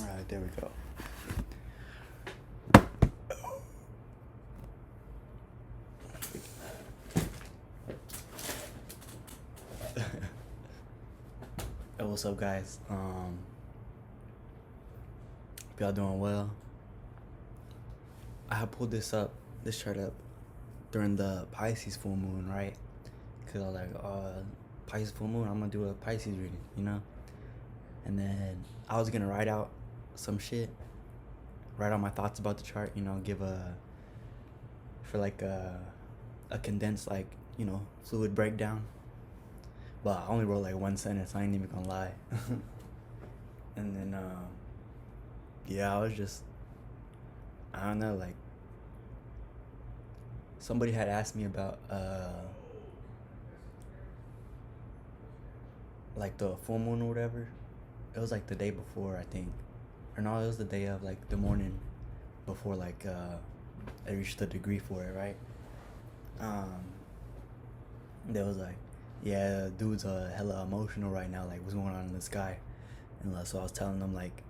Alright, there we go. Hey, what's up, guys? Hope y'all doing well. I pulled this chart up during the Pisces full moon, right? Cause I was like, Pisces full moon, I'm gonna do a Pisces reading, And then I was gonna write out some shit, write out my thoughts about the chart, give a condensed fluid breakdown. But I only wrote like one sentence. I ain't even gonna lie. And then I was just, I don't know, like somebody had asked me about like the full moon or whatever. It was like the day before, I think, or no, it was the day of, like the morning before, like I reached the degree for it, right? They was like, yeah, dude's hella emotional right now, like what's going on in the sky. And so I was telling them like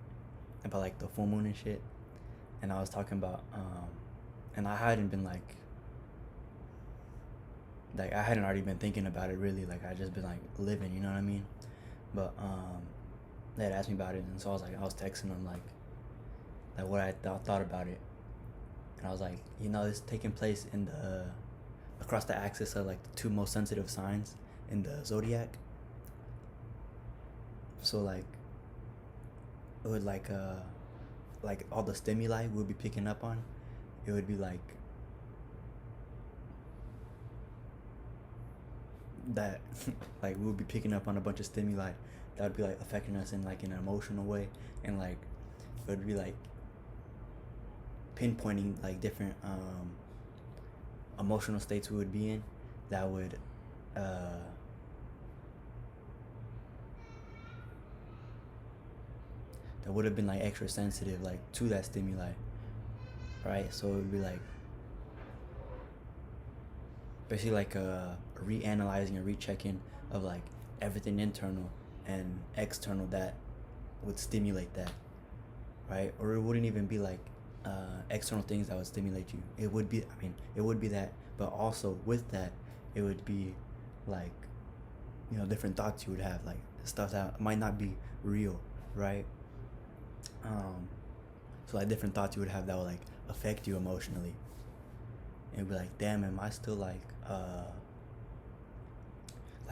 about like the full moon and shit, and I was talking about and I hadn't been like I hadn't already been thinking about it really, like I just been like living, you know what I mean? But they had asked me about it, and so I was texting them like what I thought about it. And I was like, it's taking place in the across the axis of like the two most sensitive signs in the zodiac. So like it would like all the stimuli we'll be picking up on, it would be like that like we'll be picking up on a bunch of stimuli that would be like affecting us in like an emotional way, and like it would be like pinpointing like different emotional states we would be in that would have been like extra sensitive like to that stimuli, right? So it would be like basically like a reanalyzing, a rechecking of like everything internal and external that would stimulate that, right? Or it wouldn't even be like external things that would stimulate you. It would be that, but also with that, it would be like different thoughts you would have, like stuff that might not be real, right? So like different thoughts you would have that would like affect you emotionally. And it'd be like, damn, am I still like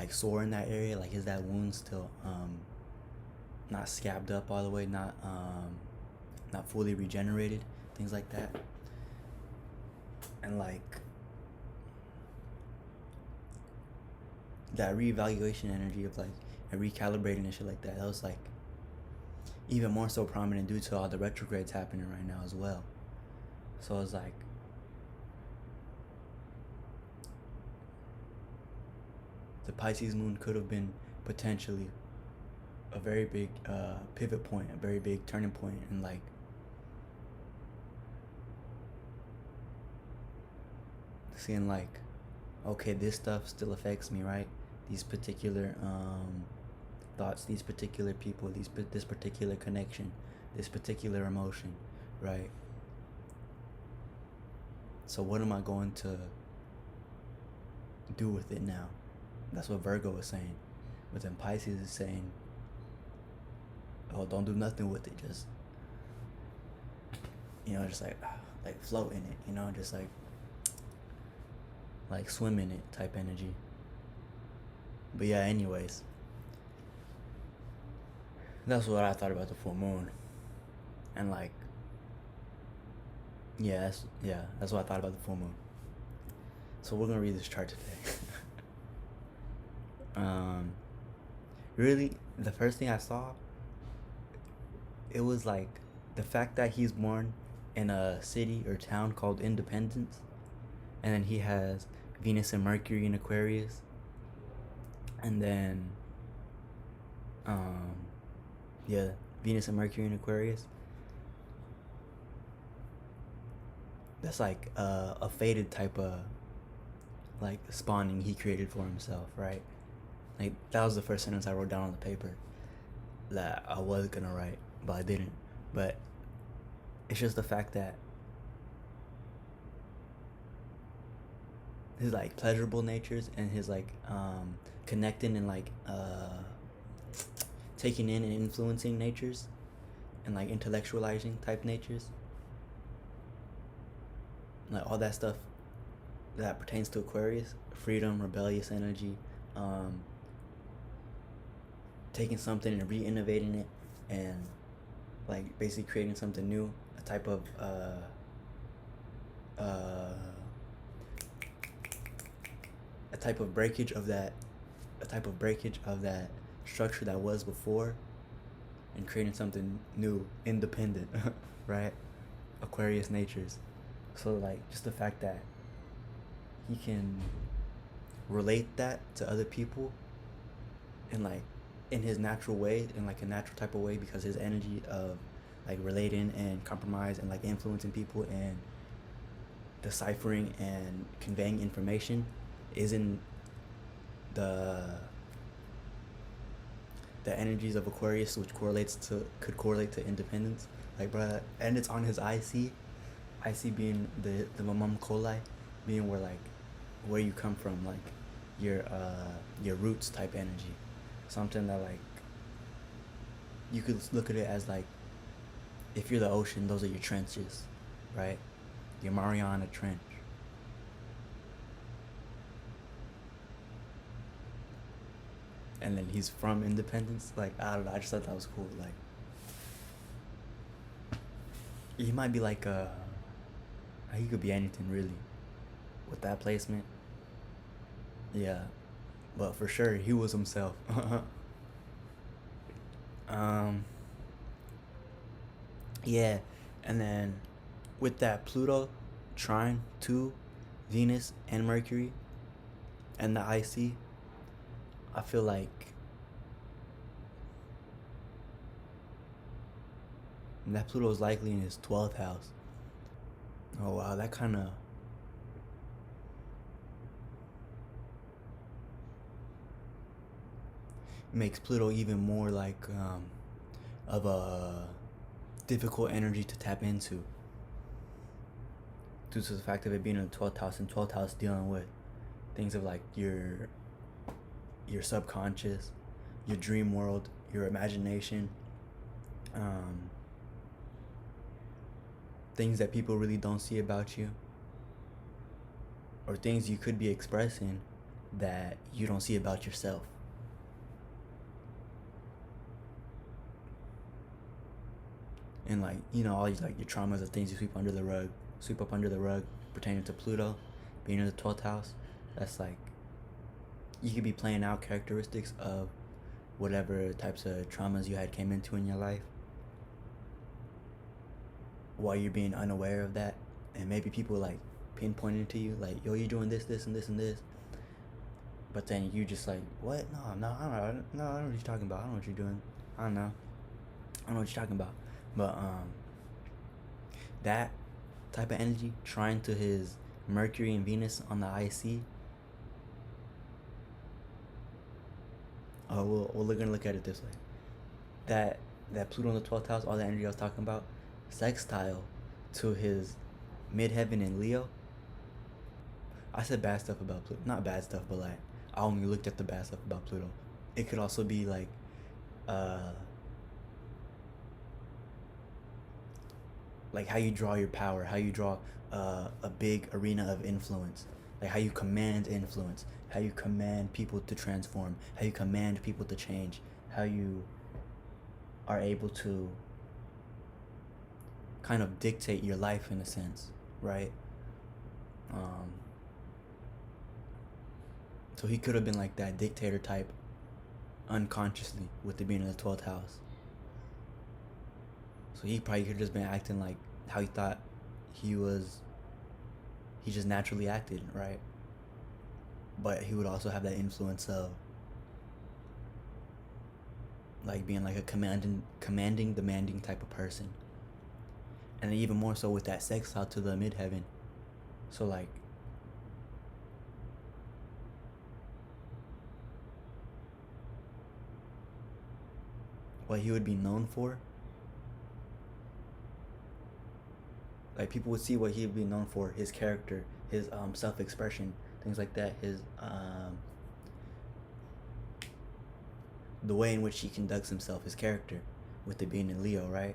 sore in that area? Like, is that wound still not scabbed up all the way, not fully regenerated, things like that. And like that reevaluation energy of like and recalibrating and shit like that was like even more so prominent due to all the retrogrades happening right now as well. So it's like the Pisces moon could have been potentially a very big pivot point, a very big turning point, and like seeing like, okay, this stuff still affects me, right? These particular thoughts, these particular people, this particular connection, this particular emotion, right? So what am I going to do with it now? That's what Virgo is saying. But then Pisces is saying, oh, don't do nothing with it. Just, just like float in it, just like swim in it type energy. But yeah, anyways, that's what I thought about the full moon. And like, that's what I thought about the full moon. So we're gonna read this chart today. Really, the first thing I saw, it was like the fact that he's born in a city or town called Independence, and then he has Venus and Mercury in Aquarius, and then Venus and Mercury in Aquarius. That's like a fated type of like spawning he created for himself, right? Like that was the first sentence I wrote down on the paper that I was gonna write, but I didn't. But it's just the fact that his like pleasurable natures and his like connecting and like taking in and influencing natures and like intellectualizing type natures, like all that stuff that pertains to Aquarius: freedom, rebellious energy, um, taking something and re-innovating it, and like basically creating something new, a type of uh, a type of breakage of that, a type of breakage of that structure that was before, and creating something new, independent, right? Aquarius natures. So like just the fact that he can relate that to other people in like in his natural way, in like a natural type of way, because his energy of like relating and compromise and like influencing people and deciphering and conveying information isn't the the energies of Aquarius, which correlates to could correlate to independence. Like, bruh, and it's on his IC being the mamam coli, being where you come from, like your roots type energy, something that like you could look at it as like if you're the ocean, those are your trenches, right? Your Mariana Trench. And then he's from Independence. Like, I don't know, I just thought that was cool. Like, he might be like he could be anything really with that placement. Yeah, but for sure he was himself. um, yeah, and then with that Pluto trine to Venus and Mercury and the IC, I feel like that Pluto is likely in his 12th house. Oh wow, that kind of makes Pluto even more like of a difficult energy to tap into, due to the fact of it being in the 12th house, and 12th house dealing with things of like your subconscious, your dream world, your imagination, um, things that people really don't see about you, or things you could be expressing that you don't see about yourself. And like, you know, all these like your traumas are things you sweep up under the rug, pertaining to Pluto being in the 12th house. That's like you could be playing out characteristics of whatever types of traumas you had came into in your life while you're being unaware of that, and maybe people like pinpointing to you like, yo, you're doing this, this, and this, and this, but then you just like, what? No, no, I don't know. No, I don't know what you're talking about. I don't know what you're doing. I don't know. I don't know what you're talking about. But that type of energy trying to his Mercury and Venus on the IC. We're gonna look at it this way. That Pluto in the 12th house, all the energy I was talking about, sextile to his midheaven in Leo. I said bad stuff about Pluto, not bad stuff, but like I only looked at the bad stuff about Pluto. It could also be uh, like how you draw your power, how you draw a big arena of influence, like how you command influence, how you command people to transform, how you command people to change, how you are able to kind of dictate your life in a sense, right? Um, so he could have been like that dictator type unconsciously with it being in the 12th house. So he probably could have just been acting like how he thought he was, he just naturally acted, right? But he would also have that influence of like being like a commanding, demanding type of person. And even more so with that sextile to the midheaven. So like what he would be known for Like people would see what he'd be known for, his character, his self-expression, things like that, his the way in which he conducts himself, his character, with it being in Leo, right?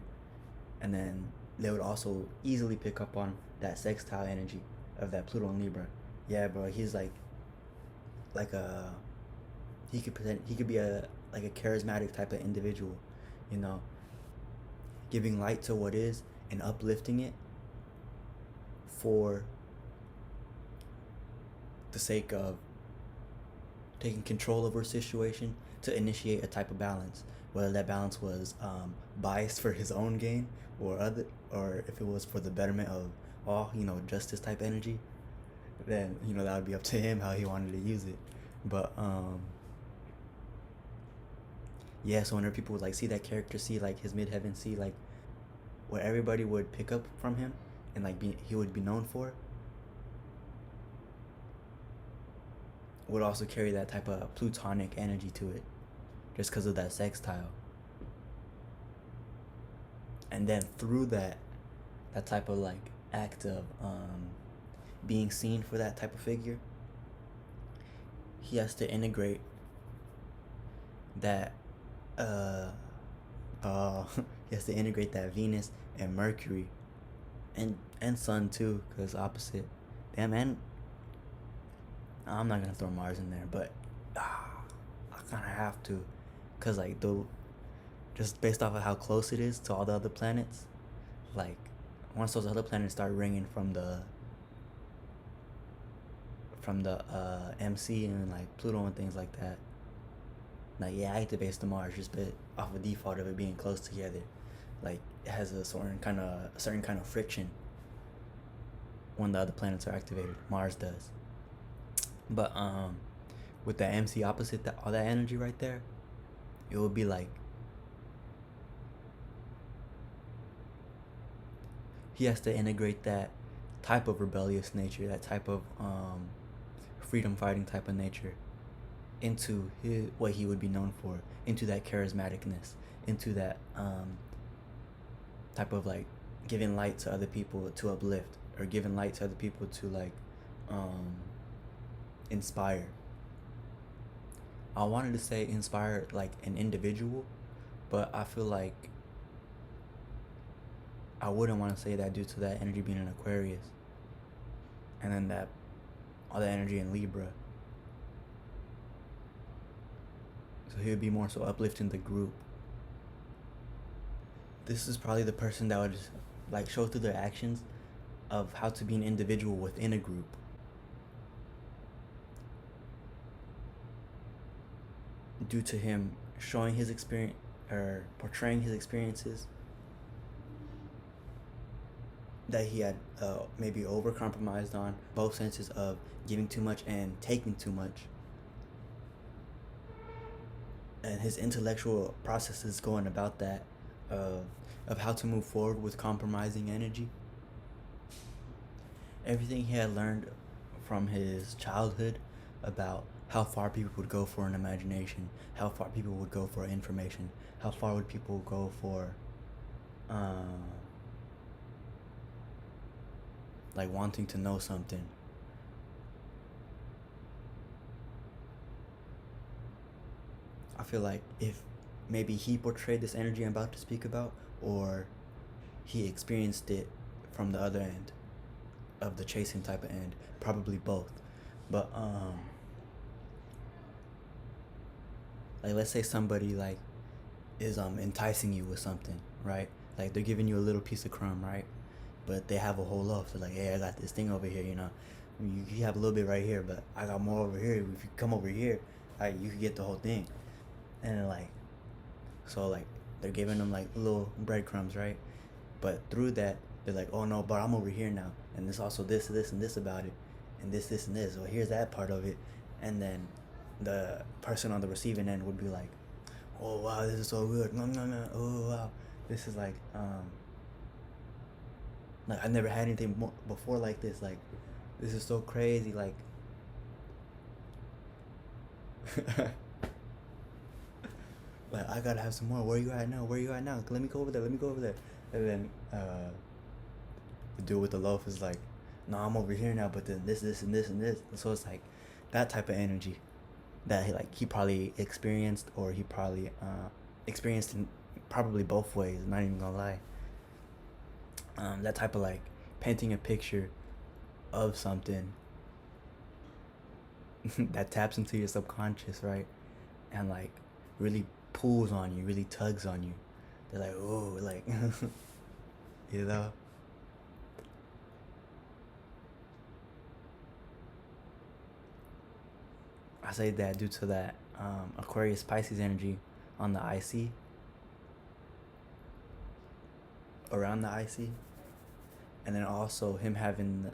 And then they would also easily pick up on that sextile energy of that Pluto and Libra. Yeah, bro, he's like a he could be a like a charismatic type of individual, you know, giving light to what is and uplifting it for the sake of taking control over a situation to initiate a type of balance, whether that balance was biased for his own gain or if it was for the betterment of all, justice type energy. Then that would be up to him how he wanted to use it. But yeah, so whenever people would like see that character, see like his midheaven, see like what everybody would pick up from him and like he would be known for, would also carry that type of plutonic energy to it, just because of that sextile. And then through that type of like act of being seen for that type of figure, he has to integrate that he has to integrate that Venus and Mercury and Sun too, because opposite. Damn, and I'm not gonna throw Mars in there, but I kind of have to, cause like just based off of how close it is to all the other planets, like once those other planets start ringing from the MC and like Pluto and things like that, like yeah, I activate the Mars just off of default of it being close together. Like it has a certain kind of friction when the other planets are activated. Mars does. But with the MC opposite, all that energy right there, it would be like he has to integrate that type of rebellious nature, that type of freedom fighting type of nature into what he would be known for, into that charismaticness, into that type of like giving light to other people to uplift, or giving light to other people to like inspire. I wanted to say inspire like an individual, but I feel like I wouldn't want to say that due to that energy being in Aquarius, and then that all that energy in Libra. So he would be more so uplifting the group. This is probably the person that would just like show through their actions of how to be an individual within a group. Due to him showing his experience or portraying his experiences that he had maybe over compromised on, both senses of giving too much and taking too much, and his intellectual processes going about that of how to move forward with compromising energy. Everything he had learned from his childhood about how far people would go for an imagination, how far people would go for information, how far would people go for like wanting to know something. I feel like if maybe he portrayed this energy I'm about to speak about, or he experienced it from the other end of the chasing type of end, probably both. But like let's say somebody like is enticing you with something, right? Like they're giving you a little piece of crumb, right? But they have a whole loaf. So like, hey, I got this thing over here, you have a little bit right here, but I got more over here. If you come over here, you could get the whole thing. And like, so like they're giving them like little breadcrumbs, right? But through that, they're like, oh no, but I'm over here now, and there's also this and this about it, and this and this. Well, here's that part of it, and then the person on the receiving end would be like, oh wow, this is so good. No, no, no. Oh wow, this is like I never had anything before like this. Like, this is so crazy. Like, like I gotta have some more. Where you at now? Where you at now? Let me go over there. Let me go over there. And then The dude with the loaf is like, no, I'm over here now, but then this, and this, and this. And so it's like that type of energy that he probably experienced, or he probably experienced in probably both ways. I'm not even gonna lie. That type of like painting a picture of something that taps into your subconscious, right? And like really pulls on you, really tugs on you. They're like, oh, like, you know? I say that due to that Aquarius Pisces energy on the IC, around the IC, and then also him having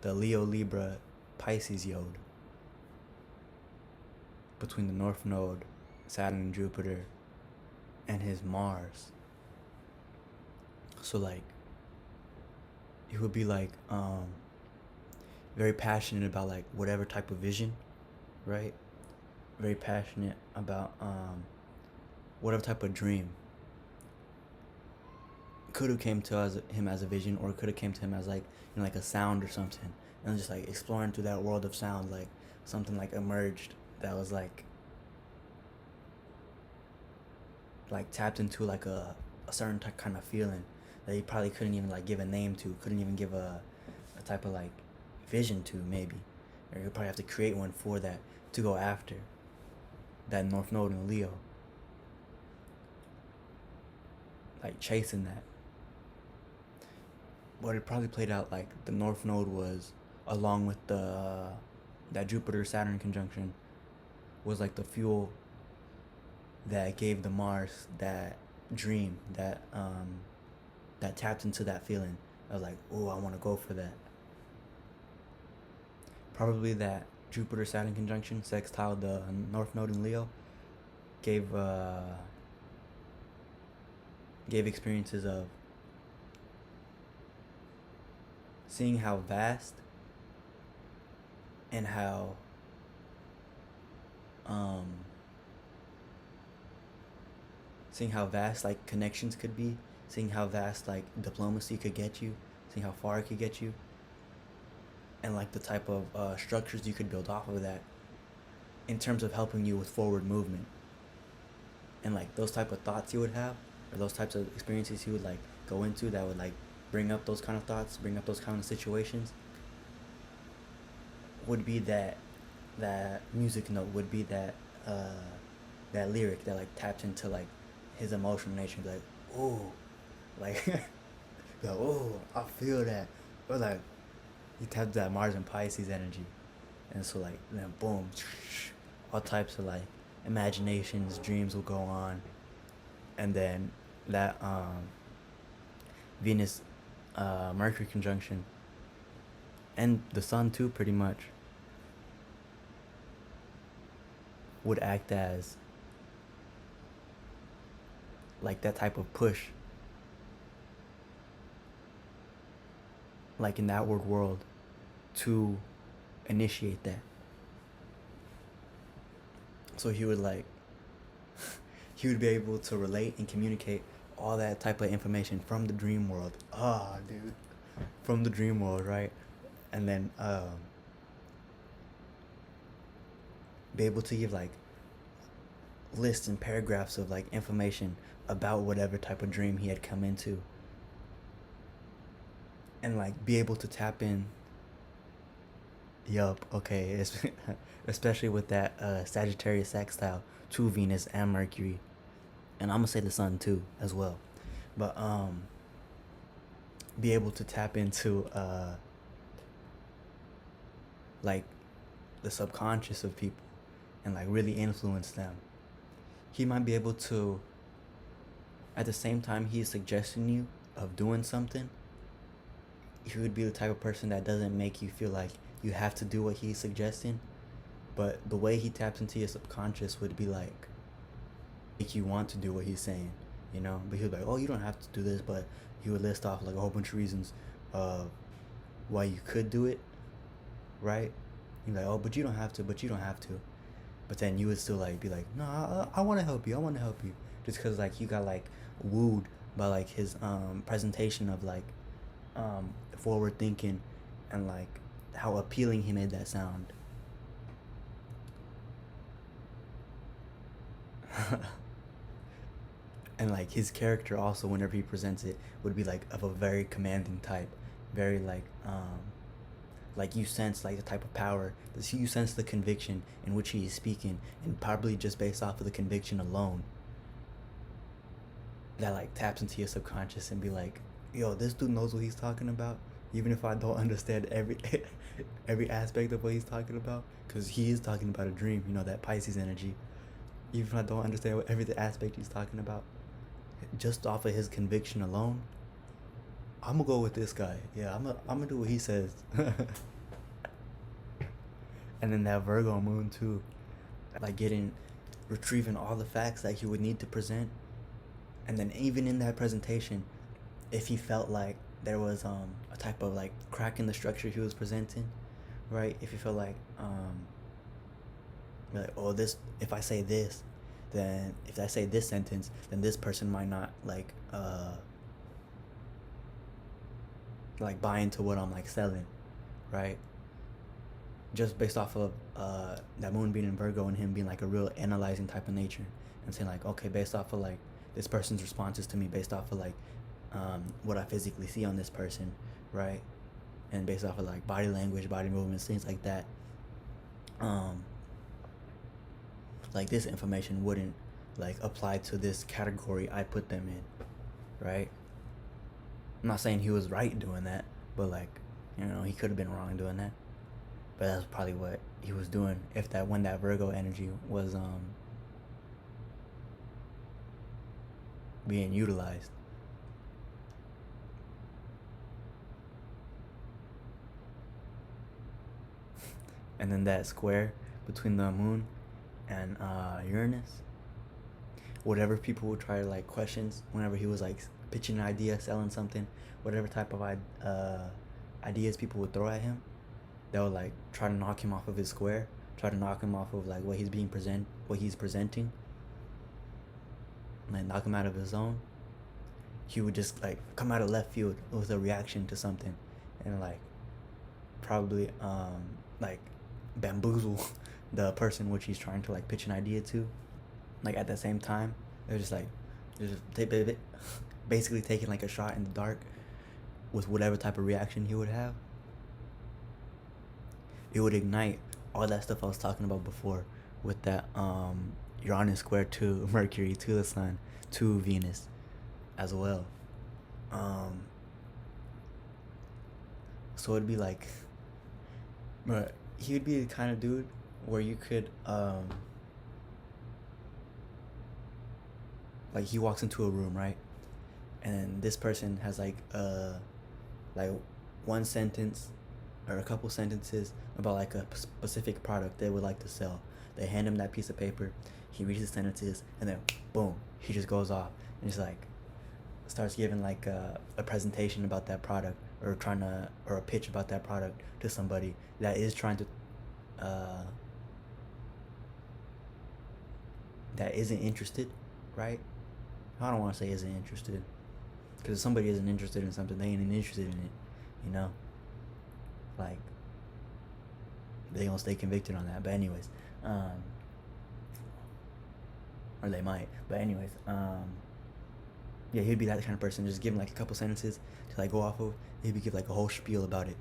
the Leo Libra Pisces yod between the North Node, Saturn and Jupiter, and his Mars. So like, he would be like very passionate about like whatever type of vision, right? Very passionate about whatever type of dream. Could have came to him as a vision, or could have came to him as like, you know, like a sound or something, and just like exploring through that world of sound, like something like emerged that was like tapped into like a certain kind of feeling that he probably couldn't even like give a name to, couldn't even give a type of like vision to, maybe, or you'll probably have to create one for that to go after that North Node in Leo, like chasing that. But it probably played out like the North Node was, along with the that Jupiter Saturn conjunction, was like the fuel that gave the Mars that dream, that tapped into that feeling of like, oh, I want to go for that. Probably that Jupiter Saturn conjunction sextile the North Node in Leo gave experiences of seeing how vast and how seeing how vast like connections could be, seeing how vast like diplomacy could get you, seeing how far it could get you, and like the type of structures you could build off of that in terms of helping you with forward movement. And like those type of thoughts you would have, or those types of experiences you would like go into that would like bring up those kind of thoughts, bring up those kind of situations, would be that music note, would be that lyric that like tapped into like his emotional nature, like, oh, like, like, oh, I feel that, or like he tapped that Mars and Pisces energy, and so like then boom, all types of like imaginations, dreams will go on, and then that Venus Mercury conjunction, and the Sun too, pretty much, would act as like that type of push, like in the outward world, to initiate that. So he would like he would be able to relate and communicate all that type of information from the dream world. Ah, dude, from the dream world, right? And then be able to give like lists and paragraphs of like information about whatever type of dream he had come into, and like be able to tap in. Yup, okay, especially with that Sagittarius sextile to Venus and Mercury, and I'm gonna say the Sun too as well, but be able to tap into like the subconscious of people and like really influence them. He might be able to, at the same time he's suggesting you of doing something, he would be the type of person that doesn't make you feel like you have to do what he's suggesting, but the way he taps into your subconscious would be like make you want to do what he's saying, you know. But he would be like, oh, you don't have to do this, but he would list off like a whole bunch of reasons why you could do it, right? He'd be like, oh, but you don't have to, but you don't have to. But then you would still like be like, no, I want to help you, I want to help you, just because like you got like wooed by like his presentation of like forward thinking and like how appealing he made that sound. And like his character also, whenever he presents it, would be like of a very commanding type, very like you sense like the type of power, you sense the conviction in which he is speaking, and probably just based off of the conviction alone, that like taps into your subconscious and be like, yo, this dude knows what he's talking about, even if I don't understand every every aspect of what he's talking about, because he is talking about a dream, you know, that Pisces energy. Even if I don't understand what every aspect he's talking about, just off of his conviction alone, I'm gonna go with this guy. Yeah, I'm gonna do what he says. And then that Virgo moon too, like retrieving all the facts that he would need to present, and then even in that presentation, if he felt like there was a type of like crack in the structure he was presenting, right? If he felt like, oh, this, if I say this, then if I say this sentence, then this person might not like buy into what I'm like selling, right? Just based off of that moon being in Virgo and him being like a real analyzing type of nature, and saying like, okay, based off of like this person's responses to me, based off of like what I physically see on this person, right? And based off of like body language, body movements, things like that, like this information wouldn't like apply to this category I put them in, right? I'm not saying he was right doing that, but like, you know, he could have been wrong doing that. But that's probably what he was doing if that when that Virgo energy was being utilized. And then that square between the moon and Uranus, whatever people would try to like questions whenever he was like pitching an idea, selling something, whatever type of ideas people would throw at him, they would like try to knock him off of his square, try to knock him off of like what he's presenting, like knock him out of his zone. He would just like come out of left field with a reaction to something, and like probably like bamboozle the person which he's trying to like pitch an idea to. Like at the same time, they're just like basically taking like a shot in the dark with whatever type of reaction he would have. It would ignite all that stuff I was talking about before with that Uranus square to Mercury, to the Sun, to Venus as well. So it'd be like, but he would be the kind of dude where you could like he walks into a room, right? And this person has like one sentence or a couple sentences about like a specific product they would like to sell. They hand him that piece of paper, he reads the sentences, and then boom, he just goes off and just like starts giving like a presentation about that product, or or a pitch about that product to somebody that is trying to that isn't interested, right? I don't want to say isn't interested, because if somebody isn't interested in something, they ain't interested in it, you know? Like, they gonna stay convicted on that. But anyways, or they might. But anyways, yeah, he'd be that kind of person. Just give him like a couple sentences to like go off of. He'd give like a whole spiel about it,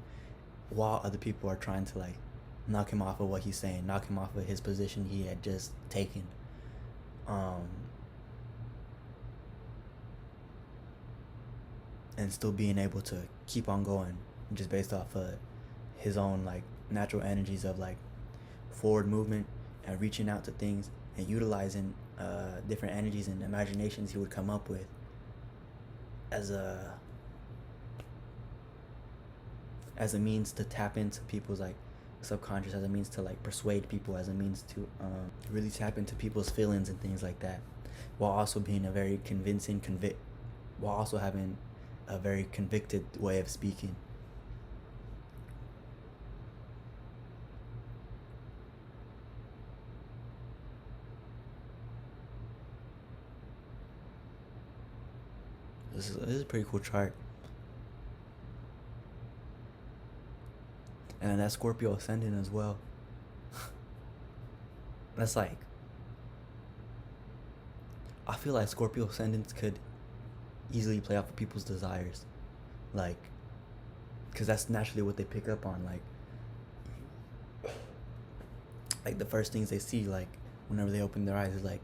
while other people are trying to like knock him off of what he's saying, knock him off of his position he had just taken. And still being able to keep on going, just based off of his own like natural energies of like forward movement and reaching out to things and utilizing different energies and imaginations he would come up with as a means to tap into people's like subconscious, as a means to like persuade people, as a means to really tap into people's feelings and things like that, while also being a very convincing while also having a very convicted way of speaking. This is a pretty cool chart. And then that Scorpio ascendant as well. That's like, I feel like Scorpio ascendants could easily play off of people's desires, like, because that's naturally what they pick up on, like the first things they see, like whenever they open their eyes, is like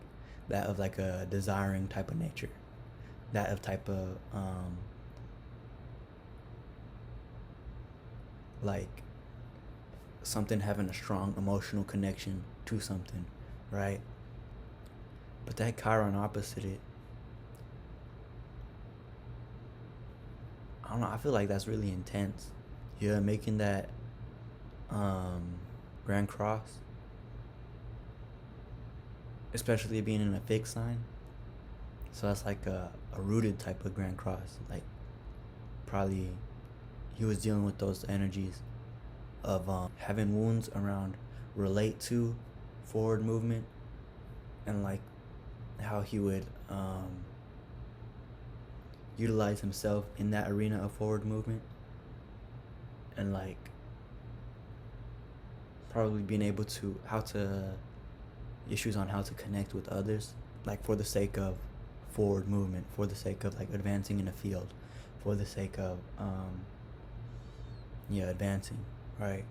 that of like a desiring type of nature, that of type of like something having a strong emotional connection to something, right? But that Chiron opposite it, I don't know, I feel like that's really intense. Yeah, making that Grand Cross, especially being in a fixed sign. So that's like a rooted type of Grand Cross. Like, probably he was dealing with those energies of having wounds around relate to forward movement, and like how he would utilize himself in that arena of forward movement, and like probably being able to issues on how to connect with others, like for the sake of forward movement, for the sake of like advancing in a field, for the sake of advancing, right?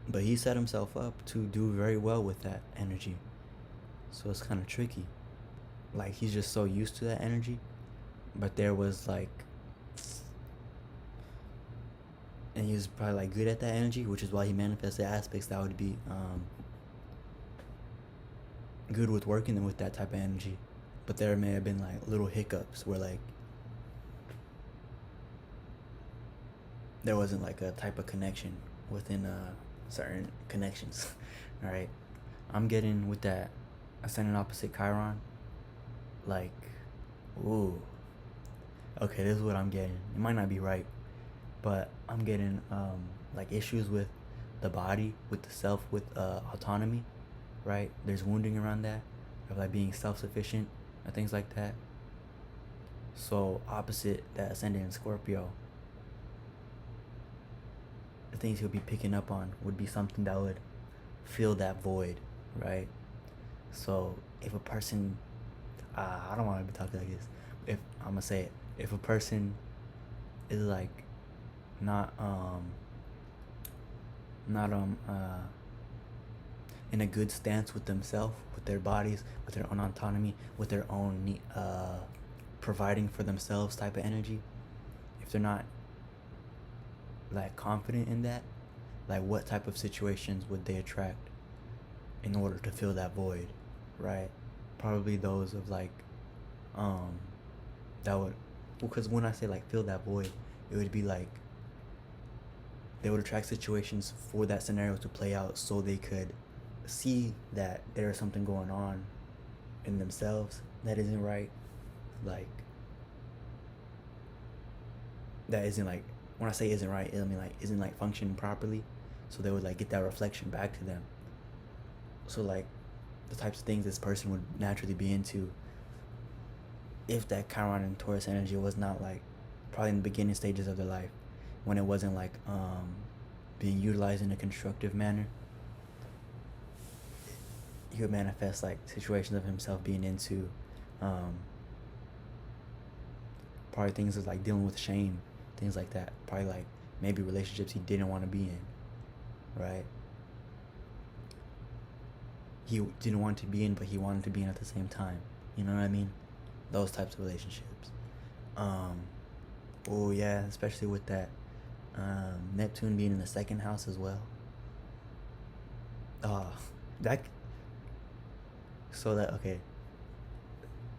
But he set himself up to do very well with that energy, so it's kind of tricky. Like, he's just so used to that energy, but there was like, and he was probably like good at that energy, which is why he manifested aspects that would be good with working with that type of energy. But there may have been like little hiccups where like there wasn't like a type of connection within certain connections. All right, I'm getting with that ascendant opposite Chiron, like, ooh, okay, this is what I'm getting. It might not be right, but I'm getting like issues with the body, with the self, with autonomy, right? There's wounding around that, of like being self-sufficient and things like that. So opposite that ascendant in Scorpio, the things he'll be picking up on would be something that would fill that void, right? So if a person, I don't want to be talking like this. If I'm gonna say it, if a person is like not in a good stance with themselves, with their bodies, with their own autonomy, with their own providing for themselves type of energy, if they're not like confident in that, like what type of situations would they attract in order to fill that void, right? Probably those of like that would, because when I say like fill that void, it would be like they would attract situations for that scenario to play out, so they could see that there's something going on in themselves that isn't right, like that isn't like, when I say isn't right, I mean like isn't like functioning properly, so they would like get that reflection back to them. So like the types of things this person would naturally be into, if that Chiron and Taurus energy was not like probably in the beginning stages of their life, when it wasn't like being utilized in a constructive manner, he would manifest like situations of himself being into probably things like dealing with shame, things like that, probably like maybe relationships he didn't want to be in, right? He didn't want to be in, but he wanted to be in at the same time, you know what I mean? Those types of relationships. Oh yeah, especially with that Neptune being in the second house as well. That, so that, okay,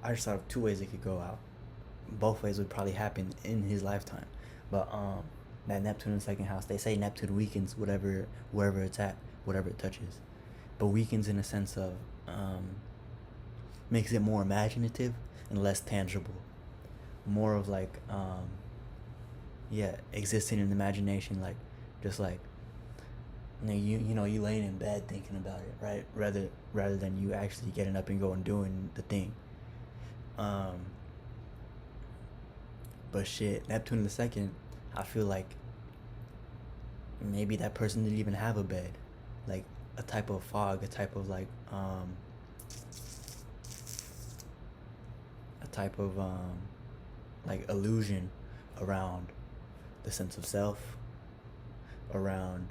I just thought of two ways it could go out. Both ways would probably happen in his lifetime, but that Neptune in the second house, they say Neptune weakens wherever it's at, whatever it touches, but weakens in a sense of makes it more imaginative and less tangible, more of like existing in imagination, like just like you laying in bed thinking about it, right? Rather than you actually getting up and going doing the thing. Um, but shit, Neptune the second, I feel like maybe that person didn't even have a bed, like a type of fog, a type of like a type of like illusion around the sense of self, around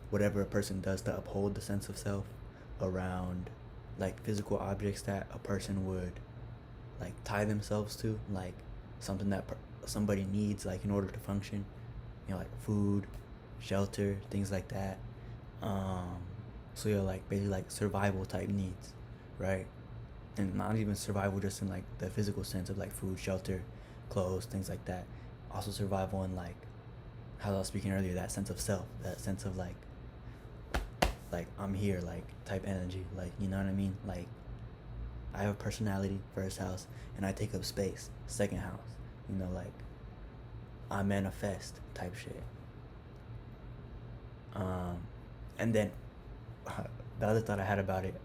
whatever a person does to uphold the sense of self, around like physical objects that a person would like tie themselves to, like something that somebody needs like in order to function, you know, like food, shelter, things like that. um so you're like basically like survival type needs, right? And not even survival just in like the physical sense of like food, shelter, clothes, things like that. Also survival in like how I was speaking earlier, that sense of self, that sense of like I'm here, like type energy, like, you know what I mean? Like I have a personality, first house, and I take up space, second house. You know, like I manifest type shit. Um, and then the other thought I had about it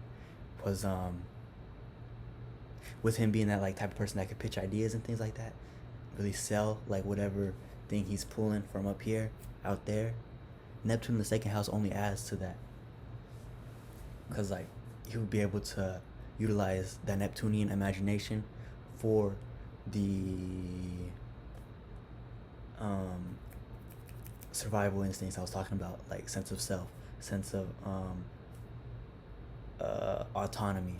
was with him being that like type of person that could pitch ideas and things like that, really sell like whatever thing he's pulling from up here out there. Neptune in the second house only adds to that, because like he would be able to utilize that Neptunian imagination for the um, survival instincts I was talking about, like sense of self, sense of autonomy,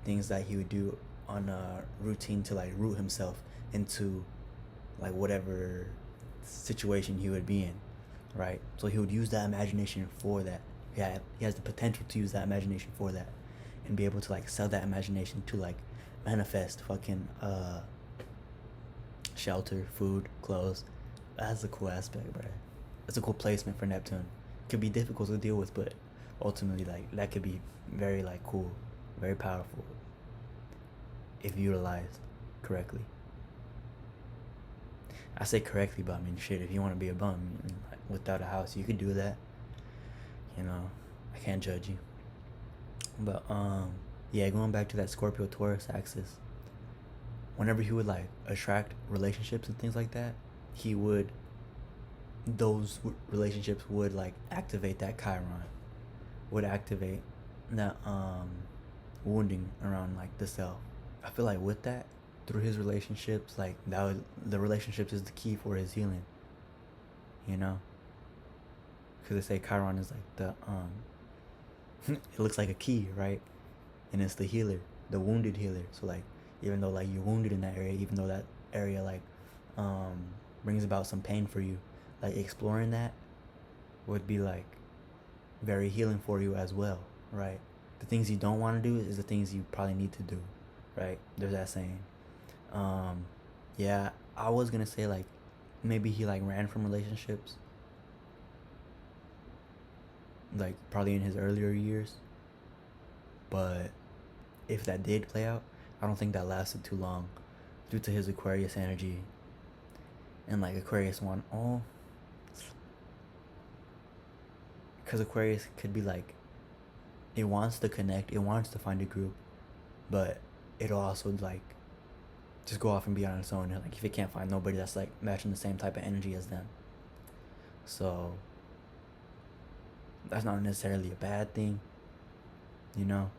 things that he would do on a routine to like root himself into like whatever situation he would be in, right? So he would use that imagination for that. Yeah, he has the potential to use that imagination for that, and be able to like sell that imagination to like manifest fucking shelter, food, clothes. That's a cool aspect, bro. That's a cool placement for Neptune. It could be difficult to deal with, but ultimately, like that could be very like cool, very powerful if utilized correctly. I say correctly, but I mean shit. If you want to be a bum like, without a house, you could do that. You know, I can't judge you. But yeah, going back to that Scorpio Taurus axis, whenever he would like attract relationships and things like that, he would those relationships would like activate that Chiron, would activate that wounding around like the self. I feel like with that, through his relationships, like that would, the relationships is the key for his healing. You know, because they say Chiron is like the it looks like a key, right? And it's the healer, the wounded healer. So like, even though like you're wounded in that area, even though that area like um brings about some pain for you, like exploring that would be like very healing for you as well, right? The things you don't want to do is the things you probably need to do, right? There's that saying. um yeah, I was gonna say like maybe he like ran from relationships, like probably in his earlier years, but if that did play out, I don't think that lasted too long due to his Aquarius energy. And like Aquarius one, oh, because Aquarius could be like, it wants to connect, it wants to find a group, but it'll also like just go off and be on its own. Like if it can't find nobody that's like matching the same type of energy as them, so that's not necessarily a bad thing, you know.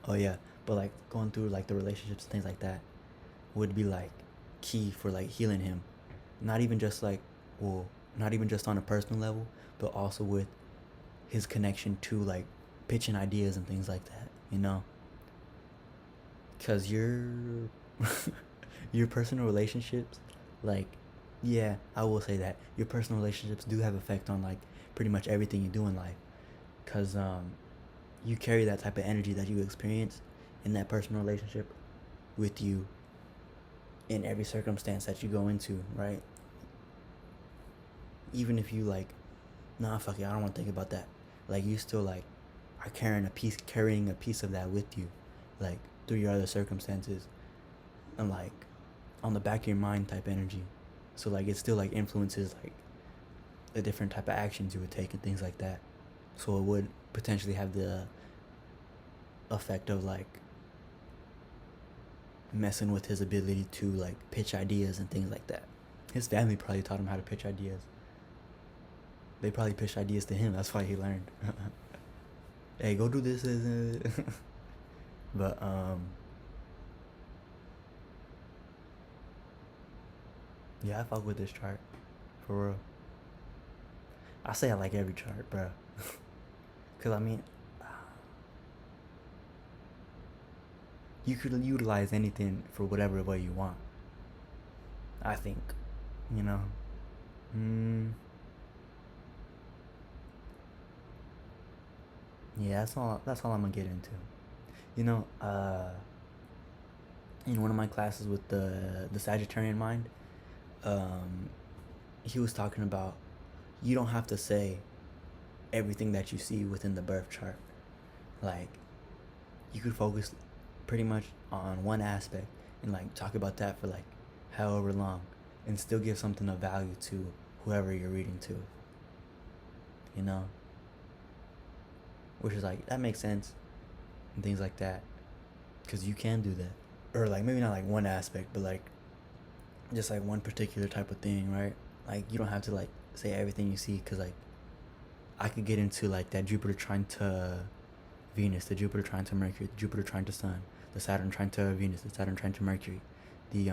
Oh yeah, but like going through like the relationships and things like that would be like key for like healing him. Not even just like, well, not even just on a personal level, but also with his connection to like pitching ideas and things like that, you know. Because your personal relationships, like, yeah, I will say that your personal relationships do have effect on like pretty much everything you do in life, because you carry that type of energy that you experience in that personal relationship with you in every circumstance that you go into, right? Even if you like, nah, fuck it, I don't want to think about that. Like you still like are carrying a piece of that with you, like through your other circumstances, and like on the back of your mind type energy. So like it still like influences like the different type of actions you would take and things like that. So it would potentially have the effect of like messing with his ability to like pitch ideas and things like that. His family probably taught him how to pitch ideas. They probably pitched ideas to him. That's why he learned. Hey, go do this. But yeah, I fuck with this chart for real. I say I like every chart, bro. Cause I mean, you could utilize anything for whatever way you want. I think, you know. Mm, yeah, that's all. That's all I'm gonna get into. You know, in one of my classes with the Sagittarian mind, um, he was talking about you don't have to say everything that you see within the birth chart. Like, you could focus pretty much on one aspect and like talk about that for like however long and still give something of value to whoever you're reading to, you know? Which is like, that makes sense and things like that. Because you can do that. Or like, maybe not like one aspect, but like just like one particular type of thing, right? Like, you don't have to like say everything you see, because like I could get into like that Jupiter trying to Venus, the Jupiter trying to Mercury, the Jupiter trying to Sun, the Saturn trying to Venus, the Saturn trying to Mercury, the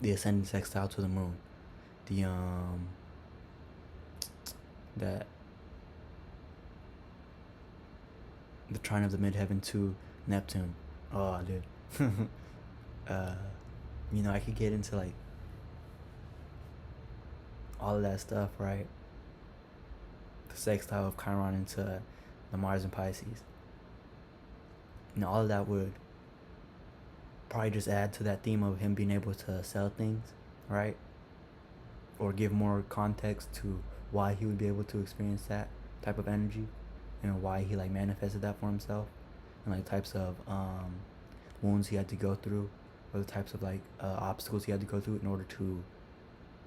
the ascending sextile to the Moon, the that the trine of the midheaven to Neptune. Oh, dude. uh, you know, I could get into like all of that stuff, right? The sextile of Chiron into the Mars and Pisces. You know, all of that would probably just add to that theme of him being able to sell things, right? Or give more context to why he would be able to experience that type of energy and why he like manifested that for himself, and like types of wounds he had to go through, or the types of like obstacles he had to go through in order to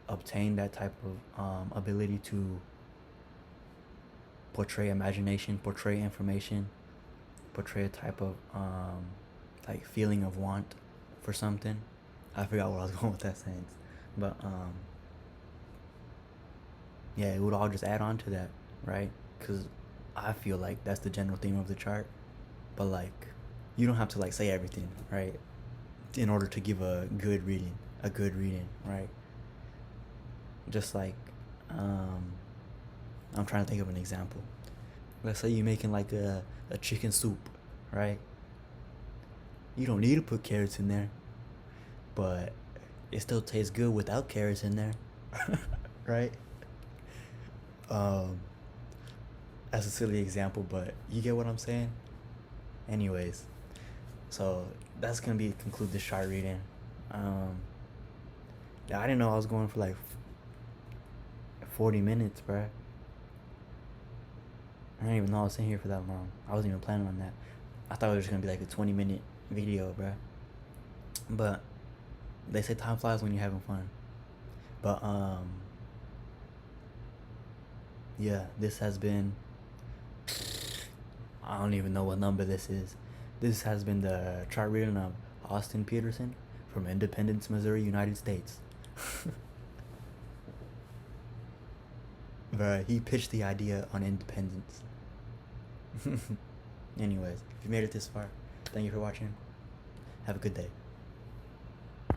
obtain that type of ability to portray imagination, portray information, portray a type of like feeling of want for something. I forgot where I was going with that saying, but yeah, it would all just add on to that, right? Because I feel like that's the general theme of the chart, but like you don't have to like say everything, right? In order to give a good reading, right? Just like I'm trying to think of an example. Let's say you're making like a chicken soup, right? You don't need to put carrots in there, but it still tastes good without carrots in there, right? Um, that's a silly example, but you get what I'm saying? Anyways, so that's gonna be conclude this chart reading. Yeah, I didn't know I was going for like 40 minutes, bruh. I didn't even know I was sitting here for that long. I wasn't even planning on that. I thought it was just gonna be like a 20-minute video, bruh. But they say time flies when you're having fun. But yeah, this has been, I don't even know what number this is. This has been the chart reading of Austin Petersen from Independence, Missouri, United States. Bruh, he pitched the idea on independence. Anyways, if you made it this far, thank you for watching. Have a good day.